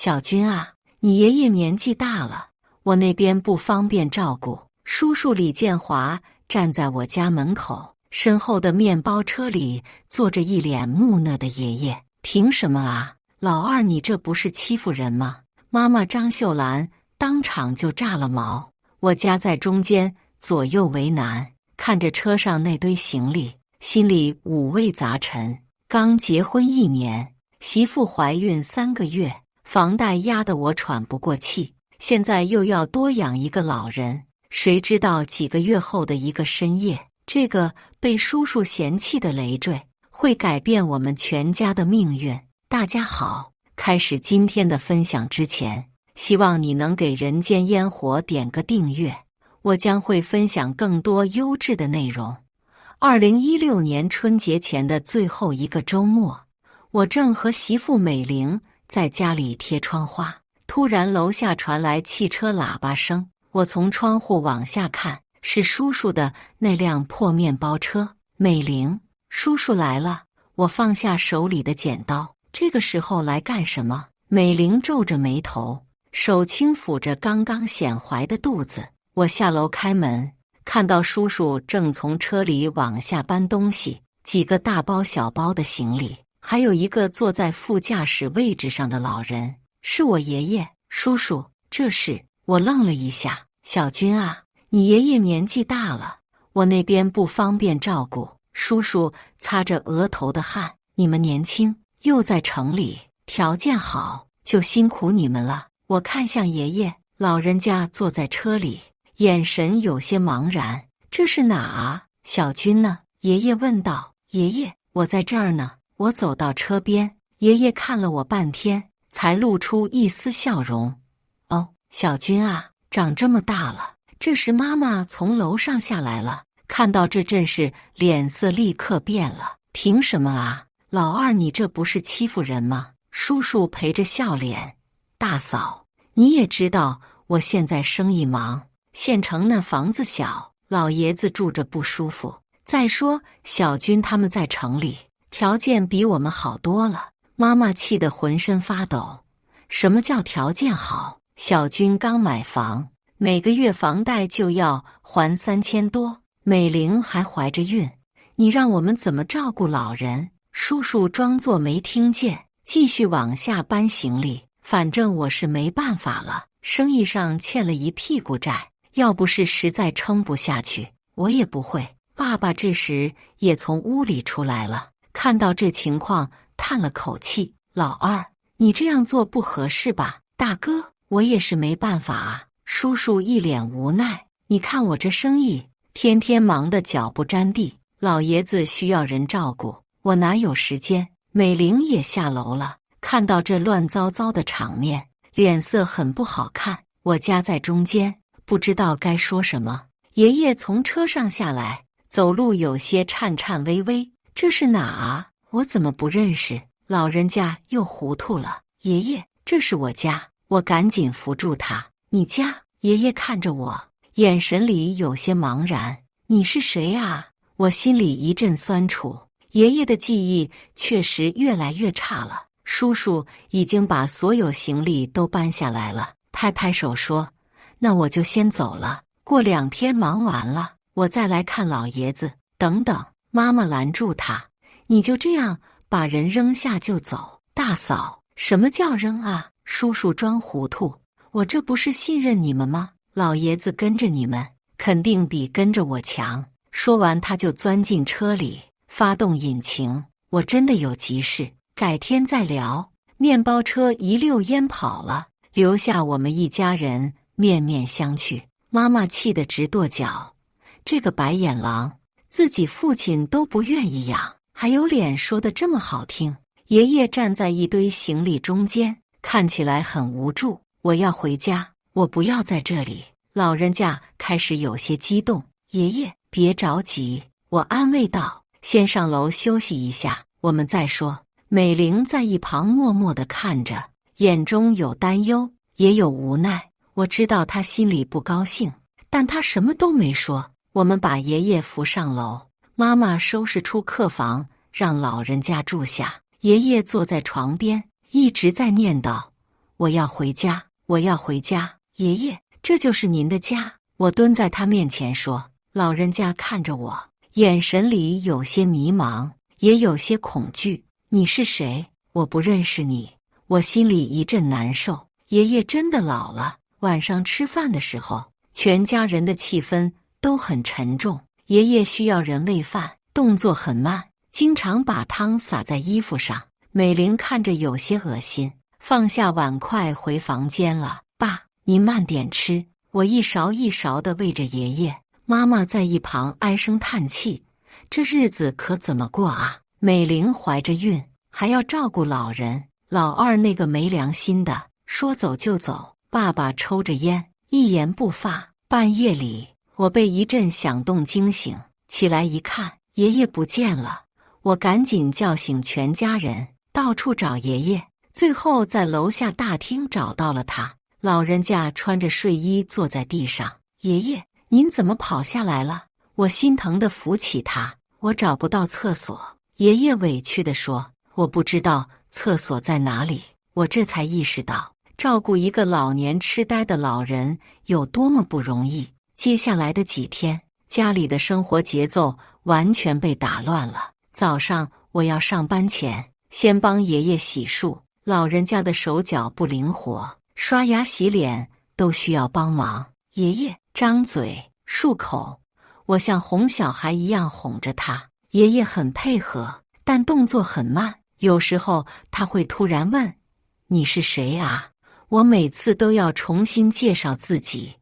小军啊，你爷爷年纪大了，我那边不方便照顾。叔叔李建华站在我家门口，身后的面包车里坐着一脸木讷的爷爷。凭什么啊？老二，你这不是欺负人吗？妈妈张秀兰当场就炸了毛。我夹在中间，左右为难，看着车上那堆行李，心里五味杂陈。刚结婚1年，媳妇怀孕3个月，房贷压得我喘不过气，现在又要多养一个老人。谁知道几个月后的一个深夜，这个被叔叔嫌弃的累赘会改变我们全家的命运。大家好，开始今天的分享之前，希望你能给人间烟火点个订阅，我将会分享更多优质的内容。2016年春节前的最后一个周末，我正和媳妇美玲在家里贴窗花，突然楼下传来汽车喇叭声。我从窗户往下看，是叔叔的那辆破面包车。美玲，叔叔来了。我放下手里的剪刀，这个时候来干什么？美玲皱着眉头，手轻抚着刚刚显怀的肚子。我下楼开门，看到叔叔正从车里往下搬东西，几个大包小包的行李，还有一个坐在副驾驶位置上的老人，是我爷爷。叔叔，这是……我愣了一下。小军啊，你爷爷年纪大了，我那边不方便照顾。叔叔擦着额头的汗，你们年轻，又在城里，条件好，就辛苦你们了。我看向爷爷，老人家坐在车里，眼神有些茫然。这是哪啊？小军呢？爷爷问道。爷爷，我在这儿呢。我走到车边，爷爷看了我半天，才露出一丝笑容。哦，小军啊，长这么大了。这时妈妈从楼上下来了，看到这阵势，脸色立刻变了。凭什么啊？老二，你这不是欺负人吗？叔叔陪着笑脸。大嫂，你也知道我现在生意忙，县城那房子小，老爷子住着不舒服。再说小军他们在城里，条件比我们好多了。妈妈气得浑身发抖。什么叫条件好？小军刚买房，每个月房贷就要还3000多，美玲还怀着孕，你让我们怎么照顾老人？叔叔装作没听见，继续往下搬行李。反正我是没办法了，生意上欠了一屁股债，要不是实在撑不下去，我也不会。爸爸这时也从屋里出来了，看到这情况，叹了口气。老二，你这样做不合适吧？大哥，我也是没办法啊。叔叔一脸无奈，你看我这生意，天天忙得脚不沾地，老爷子需要人照顾，我哪有时间？美玲也下楼了，看到这乱糟糟的场面，脸色很不好看。我夹在中间，不知道该说什么。爷爷从车上下来，走路有些颤颤巍巍。这是哪啊？我怎么不认识？老人家又糊涂了。爷爷，这是我家。我赶紧扶住他。你家？爷爷看着我，眼神里有些茫然。你是谁啊？我心里一阵酸楚。爷爷的记忆确实越来越差了。叔叔已经把所有行李都搬下来了，拍拍手说：“那我就先走了，过2天忙完了，我再来看老爷子。”等等，妈妈拦住他：“你就这样把人扔下就走？大嫂，什么叫扔啊？”叔叔装糊涂：“我这不是信任你们吗？老爷子跟着你们，肯定比跟着我强。”说完，他就钻进车里，发动引擎。我真的有急事，改天再聊。面包车一溜烟跑了，留下我们一家人面面相觑。妈妈气得直跺脚，这个白眼狼，自己父亲都不愿意养，还有脸说得这么好听。爷爷站在一堆行李中间，看起来很无助。我要回家，我不要在这里。老人家开始有些激动。爷爷，别着急，我安慰道，先上楼休息一下，我们再说。美玲在一旁默默地看着，眼中有担忧，也有无奈。我知道她心里不高兴，但她什么都没说。我们把爷爷扶上楼，妈妈收拾出客房，让老人家住下。爷爷坐在床边，一直在念叨：“我要回家，我要回家。爷爷，这就是您的家。我蹲在他面前说。老人家看着我，眼神里有些迷茫，也有些恐惧。你是谁？我不认识你。我心里一阵难受。爷爷真的老了。晚上吃饭的时候，全家人的气氛都很沉重。爷爷需要人喂饭，动作很慢，经常把汤洒在衣服上。美玲看着有些恶心，放下碗筷回房间了。爸，您慢点吃。我一勺一勺地喂着爷爷。妈妈在一旁唉声叹气，这日子可怎么过啊？美玲怀着孕，还要照顾老人。老二那个没良心的，说走就走。爸爸抽着烟，一言不发。半夜里，我被一阵响动惊醒，起来一看，爷爷不见了。我赶紧叫醒全家人，到处找爷爷，最后在楼下大厅找到了他。老人家穿着睡衣坐在地上。爷爷，您怎么跑下来了？我心疼地扶起他。我找不到厕所。爷爷委屈地说，我不知道厕所在哪里。我这才意识到，照顾一个老年痴呆的老人有多么不容易。接下来的几天，家里的生活节奏完全被打乱了。早上我要上班前，先帮爷爷洗漱。老人家的手脚不灵活，刷牙洗脸都需要帮忙。爷爷张嘴漱口，我像哄小孩一样哄着他。爷爷很配合，但动作很慢。有时候他会突然问：“你是谁啊？”我每次都要重新介绍自己：“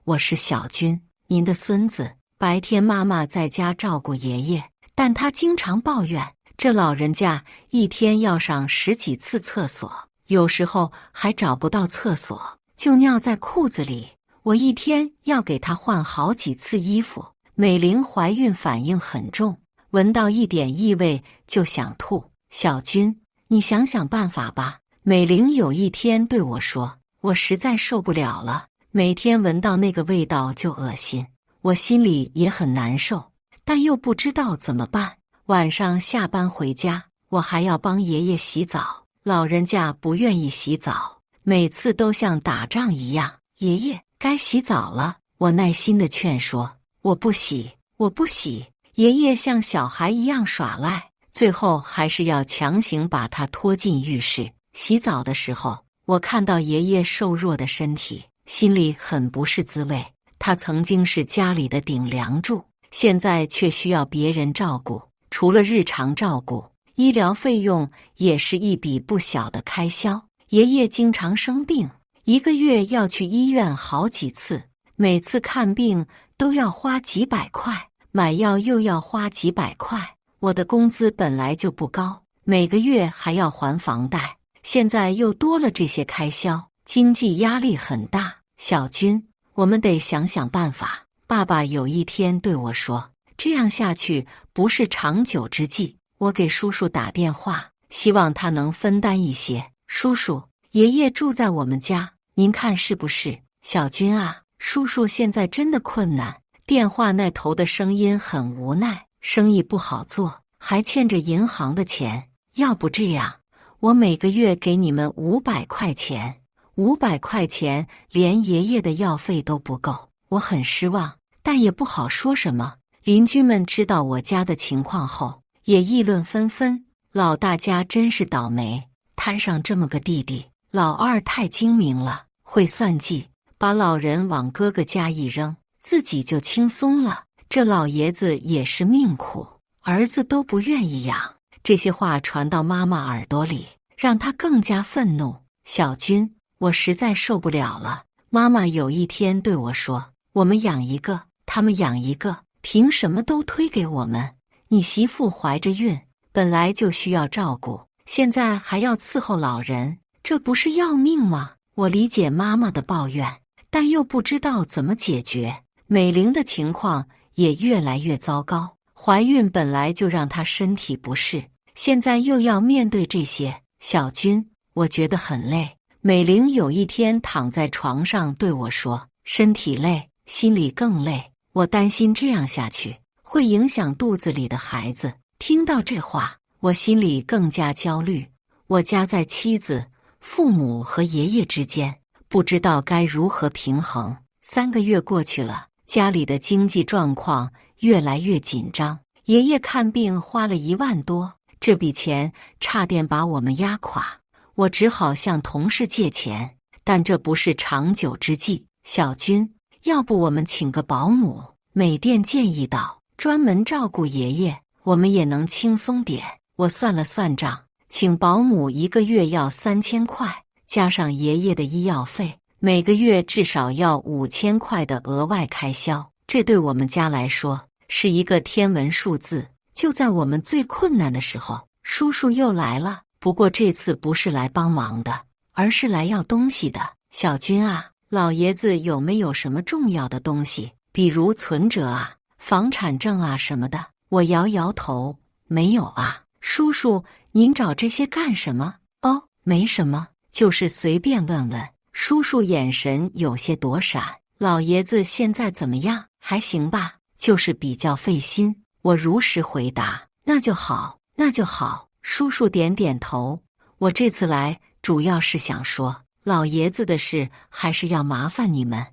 我是小军，您的孙子。”白天妈妈在家照顾爷爷，但她经常抱怨，这老人家一天要上10几次厕所，有时候还找不到厕所，就尿在裤子里。我一天要给他换好几次衣服。美玲怀孕反应很重，闻到一点异味就想吐。小军，你想想办法吧。美玲有一天对我说，我实在受不了了，每天闻到那个味道就恶心。我心里也很难受，但又不知道怎么办。晚上下班回家，我还要帮爷爷洗澡。老人家不愿意洗澡，每次都像打仗一样。爷爷，该洗澡了，我耐心地劝说。我不洗，我不洗。爷爷像小孩一样耍赖，最后还是要强行把他拖进浴室。洗澡的时候，我看到爷爷瘦弱的身体，心里很不是滋味。他曾经是家里的顶梁柱，现在却需要别人照顾。除了日常照顾，医疗费用也是一笔不小的开销。爷爷经常生病，一个月要去医院好几次，每次看病都要花几百块，买药又要花几百块。我的工资本来就不高，每个月还要还房贷，现在又多了这些开销，经济压力很大。小军，我们得想想办法。爸爸有一天对我说，这样下去不是长久之计。我给叔叔打电话，希望他能分担一些。叔叔，爷爷住在我们家，您看是不是？小军啊，叔叔现在真的困难。电话那头的声音很无奈，生意不好做，还欠着银行的钱。要不这样，我每个月给你们500块钱。500块钱连爷爷的药费都不够。我很失望，但也不好说什么。邻居们知道我家的情况后，也议论纷纷。老大家真是倒霉，摊上这么个弟弟。老二太精明了，会算计，把老人往哥哥家一扔，自己就轻松了。这老爷子也是命苦，儿子都不愿意养。这些话传到妈妈耳朵里，让她更加愤怒。小军，我实在受不了了。妈妈有一天对我说，我们养一个，他们养一个，凭什么都推给我们？你媳妇怀着孕，本来就需要照顾，现在还要伺候老人，这不是要命吗？我理解妈妈的抱怨，但又不知道怎么解决。美玲的情况也越来越糟糕，怀孕本来就让她身体不适，现在又要面对这些。小军，我觉得很累。美玲有一天躺在床上对我说，身体累，心里更累。我担心这样下去会影响肚子里的孩子。听到这话，我心里更加焦虑。我家在妻子、父母和爷爷之间不知道该如何平衡。3个月过去了，家里的经济状况越来越紧张，爷爷看病花了1万多，这笔钱差点把我们压垮。我只好向同事借钱，但这不是长久之计。小军，要不我们请个保姆？美店建议道，专门照顾爷爷，我们也能轻松点。我算了算账，请保姆1个月要3000块，加上爷爷的医药费，每个月至少要5000块的额外开销。这对我们家来说是一个天文数字。就在我们最困难的时候，叔叔又来了。不过这次不是来帮忙的，而是来要东西的。小军啊，老爷子有没有什么重要的东西，比如存折啊、房产证啊什么的？我摇摇头，没有啊。叔叔，您找这些干什么？哦，没什么，就是随便问问。叔叔眼神有些躲闪。老爷子现在怎么样？还行吧，就是比较费心。我如实回答。那就好，那就好。叔叔点点头。我这次来主要是想说，老爷子的事还是要麻烦你们，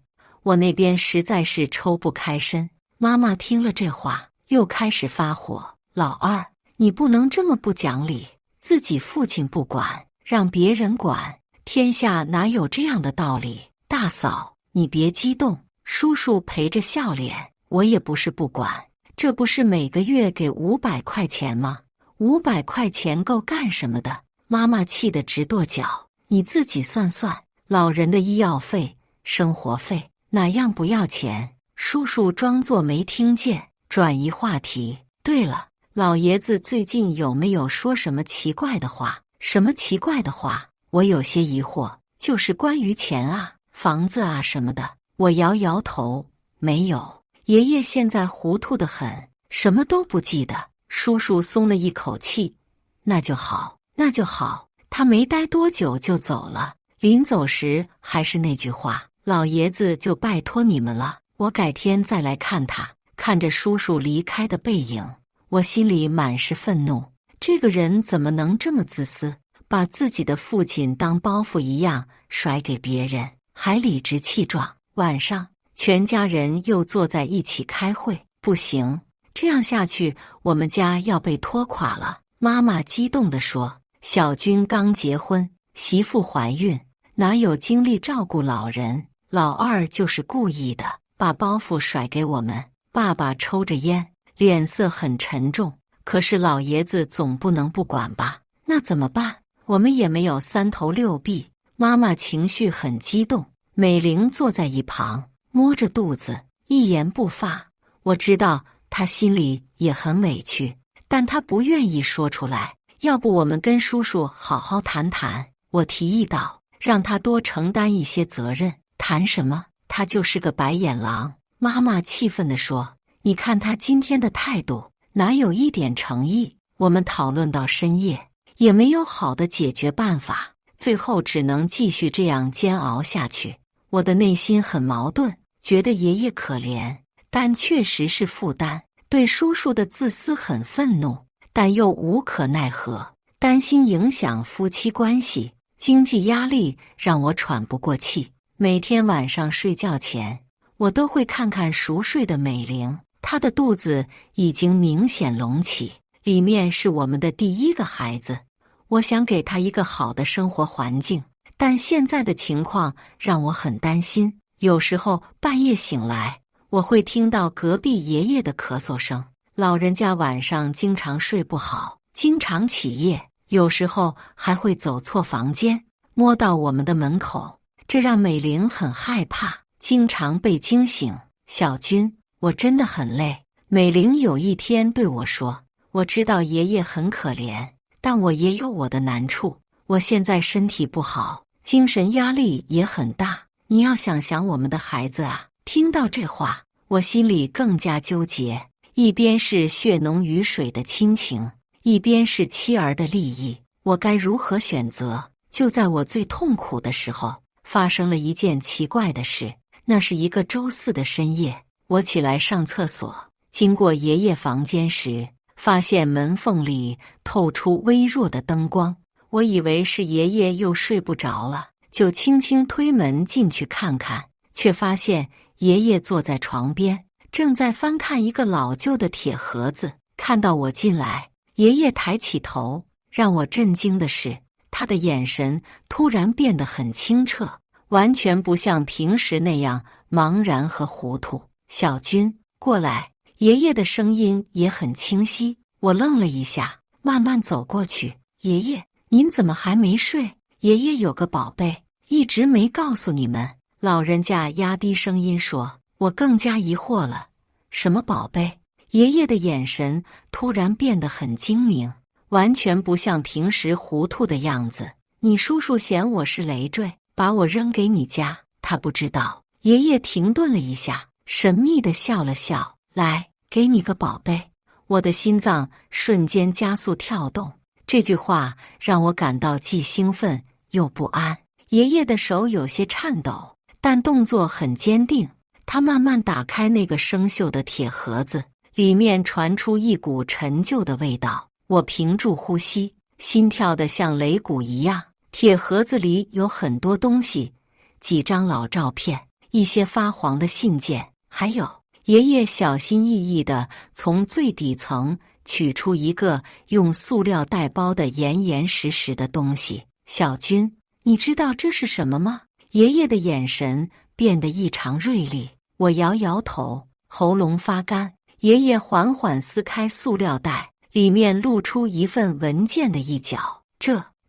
我那边实在是抽不开身。妈妈听了这话，又开始发火。老二，你不能这么不讲理，自己父亲不管，让别人管，天下哪有这样的道理？大嫂，你别激动，叔叔陪着笑脸。我也不是不管，这不是每个月给500块钱吗？500块钱够干什么的？妈妈气得直跺脚。你自己算算，老人的医药费、生活费，哪样不要钱？叔叔装作没听见，转移话题。对了，老爷子最近有没有说什么奇怪的话？什么奇怪的话？我有些疑惑。就是关于钱啊、房子啊什么的。我摇摇头，没有。爷爷现在糊涂得很，什么都不记得。叔叔松了一口气。那就好，那就好。他没待多久就走了，临走时还是那句话，老爷子就拜托你们了，我改天再来看他。看着叔叔离开的背影，我心里满是愤怒。这个人怎么能这么自私，把自己的父亲当包袱一样甩给别人，还理直气壮。晚上，全家人又坐在一起开会。不行，这样下去，我们家要被拖垮了。妈妈激动地说，小军刚结婚，媳妇怀孕，哪有精力照顾老人？老二就是故意的，把包袱甩给我们。爸爸抽着烟，脸色很沉重。可是老爷子总不能不管吧？那怎么办？我们也没有3头6臂。妈妈情绪很激动，美玲坐在一旁，摸着肚子，一言不发。我知道她心里也很委屈，但她不愿意说出来。要不我们跟叔叔好好谈谈？我提议道，让他多承担一些责任。谈什么？他就是个白眼狼。妈妈气愤地说，你看他今天的态度，哪有一点诚意？我们讨论到深夜，也没有好的解决办法，最后只能继续这样煎熬下去。我的内心很矛盾，觉得爷爷可怜，但确实是负担，对叔叔的自私很愤怒，但又无可奈何，担心影响夫妻关系，经济压力让我喘不过气。每天晚上睡觉前，我都会看看熟睡的美玲，她的肚子已经明显隆起，里面是我们的第1个孩子。我想给她一个好的生活环境，但现在的情况让我很担心。有时候半夜醒来，我会听到隔壁爷爷的咳嗽声。老人家晚上经常睡不好，经常起夜，有时候还会走错房间，摸到我们的门口，这让美玲很害怕，经常被惊醒。小军，我真的很累。美玲有一天对我说，我知道爷爷很可怜，但我也有我的难处。我现在身体不好，精神压力也很大，你要想想我们的孩子啊。听到这话，我心里更加纠结。一边是血浓于水的亲情，一边是妻儿的利益，我该如何选择？就在我最痛苦的时候，发生了一件奇怪的事。那是一个周4的深夜，我起来上厕所，经过爷爷房间时，发现门缝里透出微弱的灯光。我以为是爷爷又睡不着了，就轻轻推门进去看看，却发现爷爷坐在床边，正在翻看一个老旧的铁盒子。看到我进来，爷爷抬起头，让我震惊的是，他的眼神突然变得很清澈，完全不像平时那样茫然和糊涂。小军，过来。爷爷的声音也很清晰。我愣了一下，慢慢走过去。爷爷，您怎么还没睡？爷爷有个宝贝，一直没告诉你们。老人家压低声音说。我更加疑惑了，什么宝贝？爷爷的眼神突然变得很精明，完全不像平时糊涂的样子。你叔叔嫌我是累赘，把我扔给你家，他不知道。爷爷停顿了一下，神秘地笑了笑。来，给你个宝贝。我的心脏瞬间加速跳动，这句话让我感到既兴奋又不安。爷爷的手有些颤抖，但动作很坚定。他慢慢打开那个生锈的铁盒子，里面传出一股陈旧的味道。我屏住呼吸，心跳得像擂鼓一样。铁盒子里有很多东西，几张老照片，一些发黄的信件，还有爷爷小心翼翼地从最底层取出一个用塑料袋包得严严实实的东西。小军，你知道这是什么吗？爷爷的眼神变得异常锐利。我摇摇头，喉咙发干。爷爷缓缓撕开塑料袋，里面露出一份文件的一角。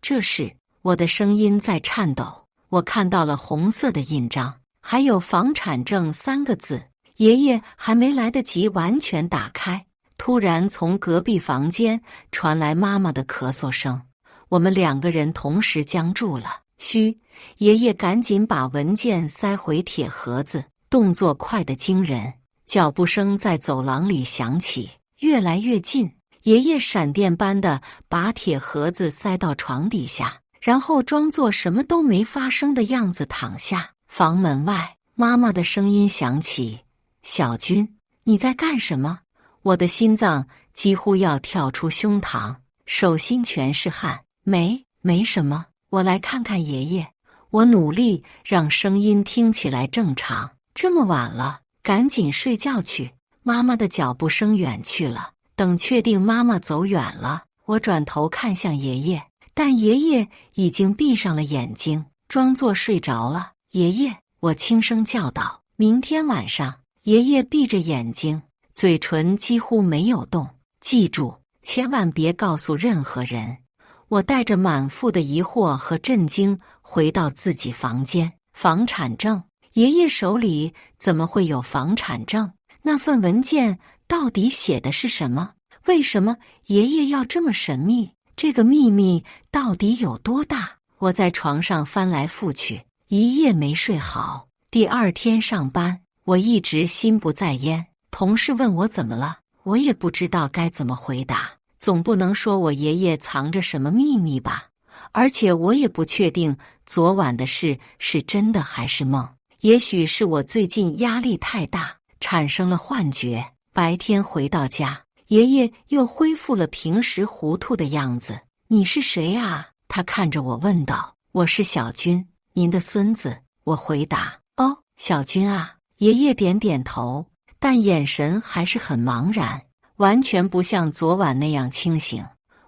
这是……我的声音在颤抖。我看到了红色的印章，还有房产证3个字。爷爷还没来得及完全打开，突然从隔壁房间传来妈妈的咳嗽声。我们2个人同时僵住了。嘘！爷爷赶紧把文件塞回铁盒子，动作快得惊人。脚步声在走廊里响起，越来越近。爷爷闪电般地把铁盒子塞到床底下，然后装作什么都没发生的样子躺下。房门外，妈妈的声音响起：小军，你在干什么？我的心脏几乎要跳出胸膛，手心全是汗。没什么，我来看看爷爷。我努力让声音听起来正常。这么晚了，赶紧睡觉去。妈妈的脚步声远去了。等确定妈妈走远了，我转头看向爷爷，但爷爷已经闭上了眼睛，装作睡着了。爷爷，我轻声叫道。明天晚上。爷爷闭着眼睛，嘴唇几乎没有动。记住，千万别告诉任何人。我带着满腹的疑惑和震惊回到自己房间。房产证？爷爷手里怎么会有房产证？那份文件到底写的是什么？为什么爷爷要这么神秘？这个秘密到底有多大？我在床上翻来覆去，一夜没睡好。第2天上班，我一直心不在焉。同事问我怎么了，我也不知道该怎么回答。总不能说我爷爷藏着什么秘密吧？而且我也不确定昨晚的事是真的还是梦。也许是我最近压力太大，产生了幻觉。白天回到家，爷爷又恢复了平时糊涂的样子。你是谁啊？他看着我问道。我是小军，您的孙子。我回答。哦，小军啊。爷爷点点头，但眼神还是很茫然，完全不像昨晚那样清醒。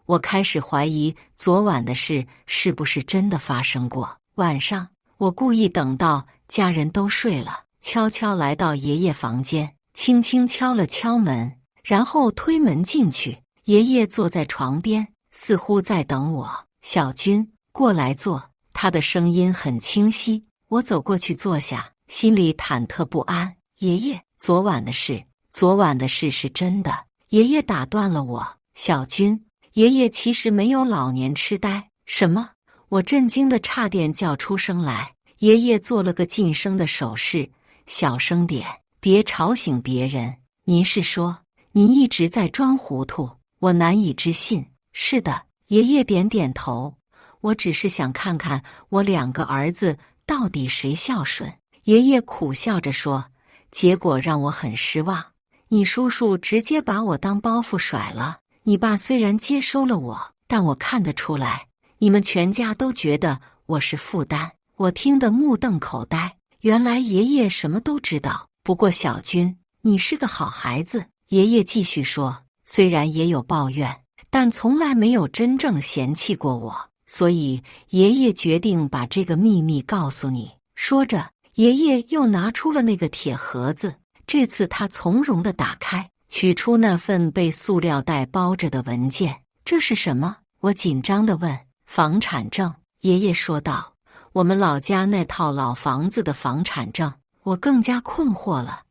我开始怀疑昨晚的事是不是真的发生过。晚上，我故意等到家人都睡了，悄悄来到爷爷房间，轻轻敲了敲门，然后推门进去。爷爷坐在床边，似乎在等我。小军，过来坐。他的声音很清晰。我走过去坐下，心里忐忑不安。爷爷，昨晚的事是真的。爷爷打断了我。小军，爷爷其实没有老年痴呆。什么？我震惊得差点叫出声来。爷爷做了个噤声的手势，小声点，别吵醒别人。您是说，您一直在装糊涂？我难以置信。是的，爷爷点点头。我只是想看看我2个儿子到底谁孝顺。爷爷苦笑着说，结果让我很失望。你叔叔直接把我当包袱甩了。你爸虽然接收了我，但我看得出来，你们全家都觉得我是负担。我听得目瞪口呆，原来爷爷什么都知道。不过小军，你是个好孩子。爷爷继续说，虽然也有抱怨，但从来没有真正嫌弃过我，所以爷爷决定把这个秘密告诉你。说着，爷爷又拿出了那个铁盒子，这次他从容地打开，取出那份被塑料袋包着的文件。这是什么？我紧张地问。房产证，爷爷说道，我们老家那套老房子的房产证。我更加困惑了，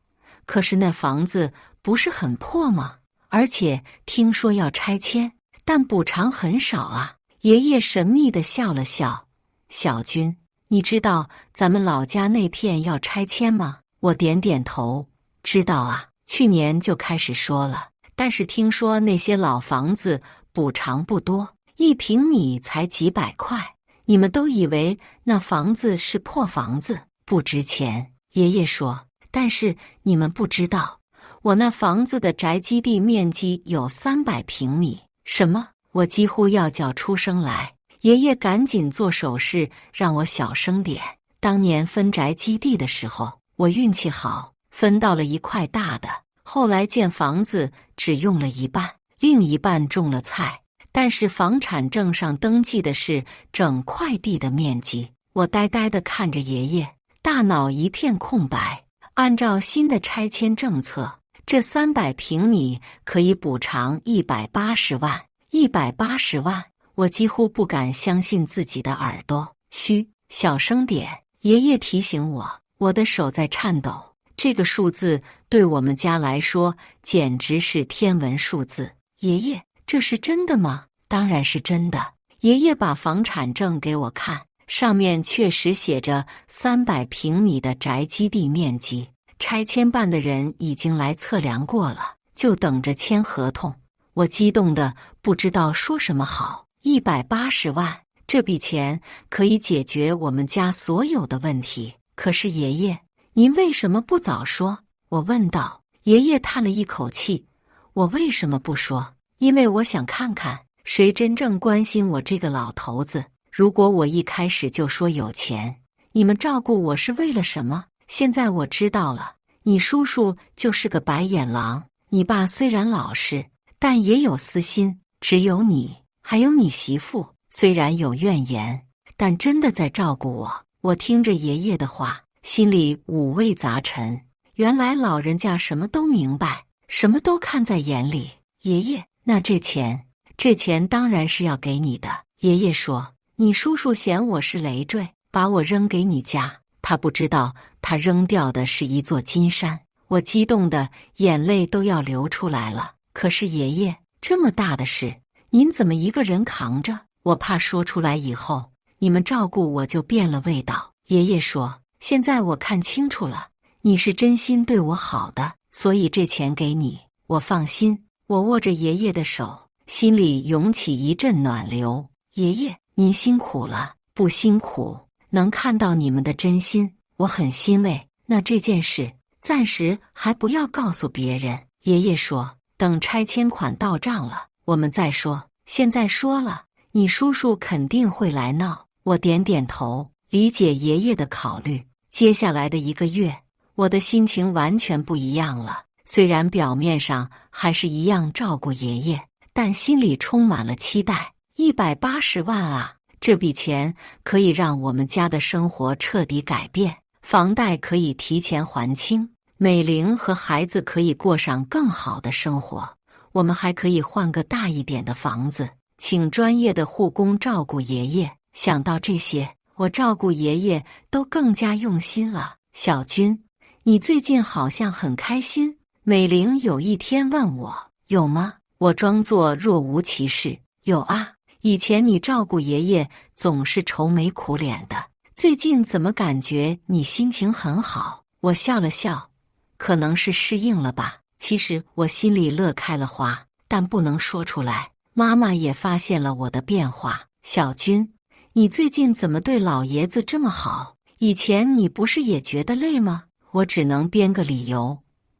可是那房子不是很破吗？而且听说要拆迁，但补偿很少啊。爷爷神秘地笑了笑，小军，你知道咱们老家那片要拆迁吗？我点点头，知道啊，去年就开始说了，但是听说那些老房子补偿不多，1平米才几百块，你们都以为那房子是破房子，不值钱。爷爷说，但是你们不知道，我那房子的宅基地面积有300平米。什么？我几乎要叫出声来。爷爷赶紧做手势让我小声点。当年分宅基地的时候，我运气好，分到了一块大的，后来建房子只用了一半，另一半种了菜，但是房产证上登记的是整块地的面积。我呆呆地看着爷爷，大脑一片空白。按照新的拆迁政策，这300平米可以补偿180万。180万！我几乎不敢相信自己的耳朵。嘘，小声点，爷爷提醒我。我的手在颤抖。这个数字对我们家来说简直是天文数字。爷爷，这是真的吗？当然是真的。爷爷把房产证给我看，上面确实写着300平米的宅基地面积，拆迁办的人已经来测量过了，就等着签合同。我激动的不知道说什么好。180万，这笔钱可以解决我们家所有的问题。可是爷爷，您为什么不早说？我问道。爷爷叹了一口气，我为什么不说？因为我想看看谁真正关心我这个老头子。如果我一开始就说有钱，你们照顾我是为了什么？现在我知道了，你叔叔就是个白眼狼。你爸虽然老实，但也有私心。只有你，还有你媳妇，虽然有怨言，但真的在照顾我。我听着爷爷的话，心里五味杂陈。原来老人家什么都明白，什么都看在眼里。爷爷，那这钱当然是要给你的。爷爷说，你叔叔嫌我是累赘，把我扔给你家，他不知道他扔掉的是一座金山。我激动的眼泪都要流出来了。可是爷爷，这么大的事，您怎么一个人扛着？我怕说出来以后，你们照顾我就变了味道。爷爷说，现在我看清楚了，你是真心对我好的，所以这钱给你，我放心。我握着爷爷的手，心里涌起一阵暖流。爷爷，您辛苦了。不辛苦，能看到你们的真心，我很欣慰。那这件事暂时还不要告诉别人。爷爷说，等拆迁款到账了，我们再说。现在说了，你叔叔肯定会来闹。我点点头，理解爷爷的考虑。接下来的1个月，我的心情完全不一样了。虽然表面上还是一样照顾爷爷，但心里充满了期待。180万啊！这笔钱可以让我们家的生活彻底改变，房贷可以提前还清，美玲和孩子可以过上更好的生活，我们还可以换个大一点的房子，请专业的护工照顾爷爷。想到这些，我照顾爷爷都更加用心了。小军，你最近好像很开心。美玲有一天问我，有吗？我装作若无其事，有啊。以前你照顾爷爷总是愁眉苦脸的，最近怎么感觉你心情很好？我笑了笑，可能是适应了吧。其实我心里乐开了花，但不能说出来。妈妈也发现了我的变化。小军，你最近怎么对老爷子这么好？以前你不是也觉得累吗？我只能编个理由。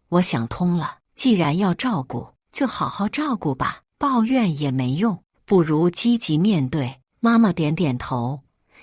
我想通了，既然要照顾，就好好照顾吧，抱怨也没用。不如积极面对。妈妈点点头，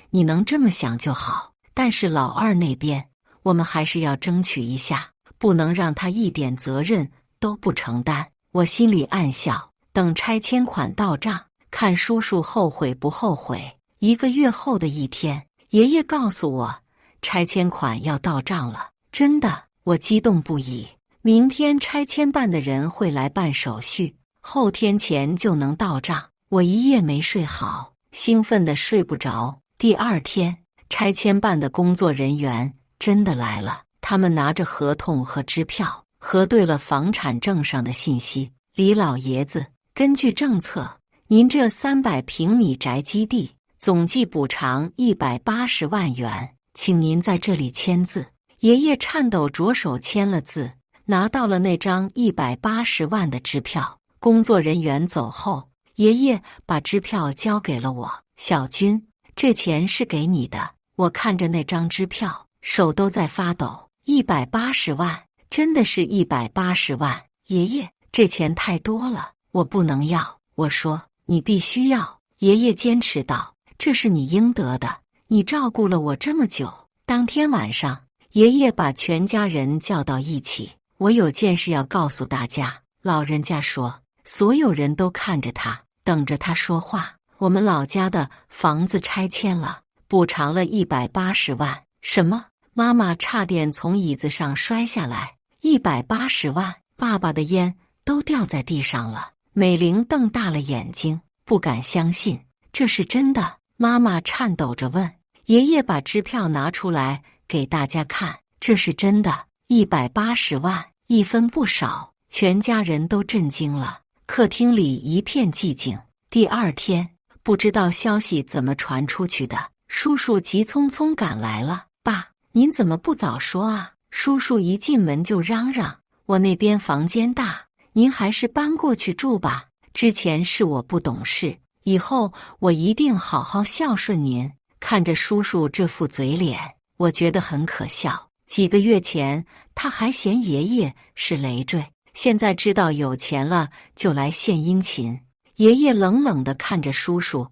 你能这么想就好。但是老二那边，我们还是要争取一下，不能让他一点责任都不承担。我心里暗笑，等拆迁款到账，看叔叔后悔不后悔。1个月后的一天，爷爷告诉我，拆迁款要到账了。真的，我激动不已。明天拆迁办的人会来办手续，后天钱就能到账。我一夜没睡好，兴奋得睡不着。第2天，拆迁办的工作人员真的来了，他们拿着合同和支票，核对了房产证上的信息。李老爷子，根据政策，您这300平米宅基地总计补偿180万元，请您在这里签字。爷爷颤抖着手签了字，拿到了那张180万的支票。工作人员走后，爷爷把支票交给了我。小军，这钱是给你的。我看着那张支票，手都在发抖。180万，真的是180万。爷爷，这钱太多了，我不能要。我说，你必须要。爷爷坚持道，这是你应得的，你照顾了我这么久。当天晚上，爷爷把全家人叫到一起，我有件事要告诉大家。老人家说，所有人都看着他，等着他说话。我们老家的房子拆迁了，补偿了180万。什么？妈妈差点从椅子上摔下来。180万！爸爸的烟都掉在地上了。美玲瞪大了眼睛，不敢相信，这是真的。妈妈颤抖着问。爷爷把支票拿出来给大家看，这是真的，180万，一分不少。全家人都震惊了，客厅里一片寂静。第2天，不知道消息怎么传出去的，叔叔急匆匆赶来了。爸，您怎么不早说啊？叔叔一进门就嚷嚷，我那边房间大，您还是搬过去住吧。之前是我不懂事，以后我一定好好孝顺您。看着叔叔这副嘴脸，我觉得很可笑。几个月前他还嫌爷爷是累赘，现在知道有钱了就来献殷勤。爷爷冷冷地看着叔叔，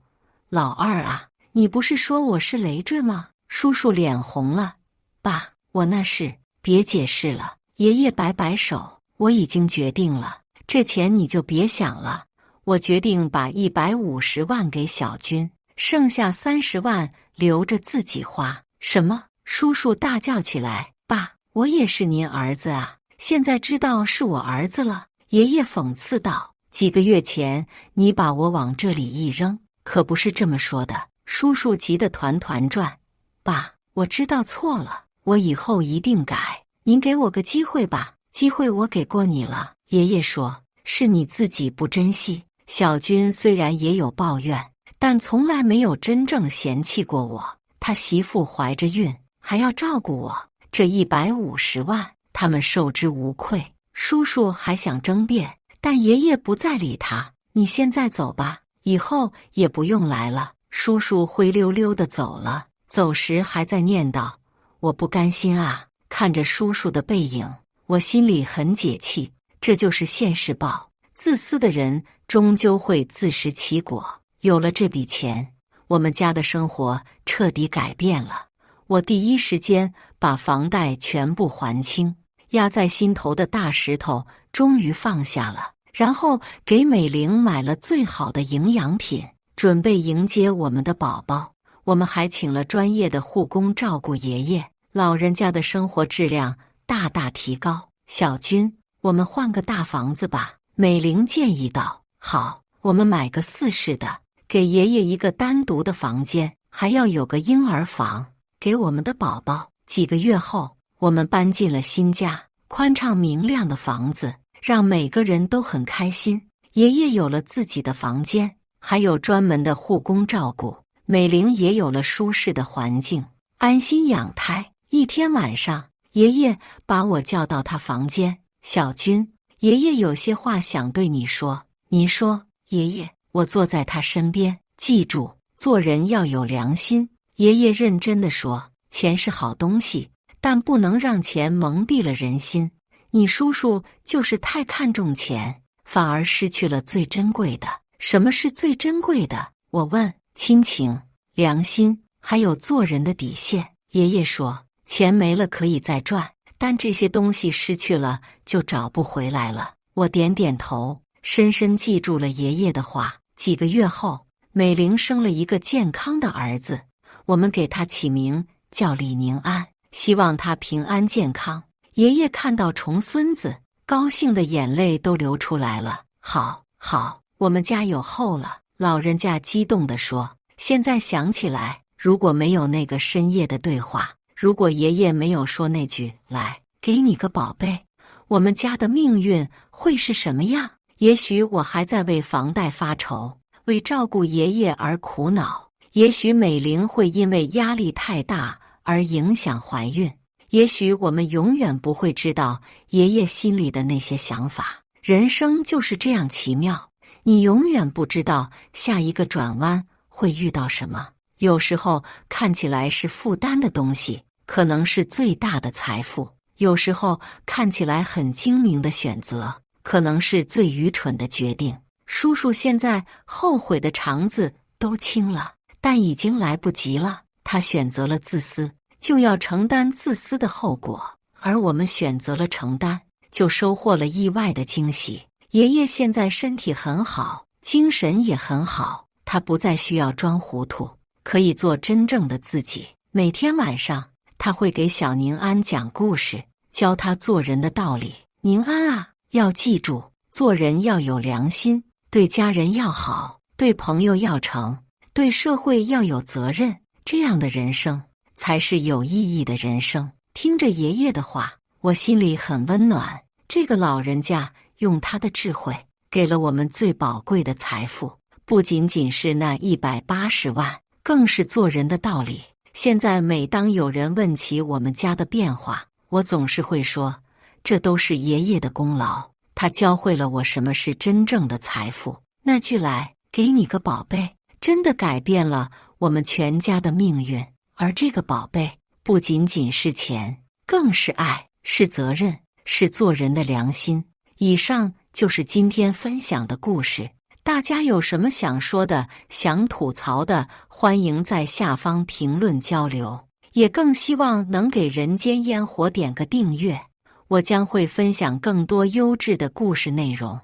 老二啊，你不是说我是累赘吗？叔叔脸红了，爸，我那是……别解释了。爷爷摆摆手，我已经决定了，这钱你就别想了。我决定把150万给小军，剩下30万留着自己花。什么？叔叔大叫起来，爸，我也是您儿子啊，现在知道是我儿子了。爷爷讽刺道，几个月前你把我往这里一扔，可不是这么说的。叔叔急得团团转，爸，我知道错了，我以后一定改，您给我个机会吧。机会我给过你了。爷爷说，是你自己不珍惜。小军虽然也有抱怨，但从来没有真正嫌弃过我。他媳妇怀着孕，还要照顾我，这150万，他们受之无愧。叔叔还想争辩，但爷爷不再理他。你现在走吧，以后也不用来了。叔叔灰溜溜地走了，走时还在念叨，我不甘心啊。看着叔叔的背影，我心里很解气。这就是现世报，自私的人终究会自食其果。有了这笔钱，我们家的生活彻底改变了。我第一时间把房贷全部还清，压在心头的大石头终于放下了。然后给美玲买了最好的营养品，准备迎接我们的宝宝。我们还请了专业的护工照顾爷爷，老人家的生活质量大大提高。小军，我们换个大房子吧，美玲建议道。好，我们买个4室的，给爷爷一个单独的房间，还要有个婴儿房，给我们的宝宝。几个月后，我们搬进了新家，宽敞明亮的房子，让每个人都很开心。爷爷有了自己的房间，还有专门的护工照顾，美玲也有了舒适的环境，安心养胎。一天晚上，爷爷把我叫到他房间，小军，爷爷有些话想对你说。您说。爷爷，我坐在他身边，记住，做人要有良心。爷爷认真地说，钱是好东西，但不能让钱蒙蔽了人心。你叔叔就是太看重钱，反而失去了最珍贵的。什么是最珍贵的？我问。亲情、良心，还有做人的底线。爷爷说，钱没了可以再赚，但这些东西失去了就找不回来了。我点点头，深深记住了爷爷的话。几个月后，美玲生了一个健康的儿子，我们给他起名叫李宁安，希望他平安健康。爷爷看到重孙子，高兴的眼泪都流出来了。好，好，我们家有后了。老人家激动地说，现在想起来，如果没有那个深夜的对话，如果爷爷没有说那句来，给你个宝贝，我们家的命运会是什么样？也许我还在为房贷发愁，为照顾爷爷而苦恼。也许美玲会因为压力太大而影响怀孕。也许我们永远不会知道爷爷心里的那些想法。人生就是这样奇妙，你永远不知道下一个转弯会遇到什么。有时候看起来是负担的东西，可能是最大的财富；有时候看起来很精明的选择，可能是最愚蠢的决定。叔叔现在后悔的肠子都青了，但已经来不及了。他选择了自私，就要承担自私的后果，而我们选择了承担，就收获了意外的惊喜。爷爷现在身体很好，精神也很好，他不再需要装糊涂，可以做真正的自己。每天晚上，他会给小宁安讲故事，教他做人的道理。宁安啊，要记住，做人要有良心，对家人要好，对朋友要诚，对社会要有责任，这样的人生才是有意义的人生。听着爷爷的话，我心里很温暖。这个老人家用他的智慧给了我们最宝贵的财富，不仅仅是那180万，更是做人的道理。现在每当有人问起我们家的变化，我总是会说，这都是爷爷的功劳，他教会了我什么是真正的财富。那句来，给你个宝贝，真的改变了我们全家的命运。而这个宝贝不仅仅是钱，更是爱，是责任，是做人的良心。以上就是今天分享的故事，大家有什么想说的、想吐槽的，欢迎在下方评论交流。也更希望能给人间烟火点个订阅，我将会分享更多优质的故事内容。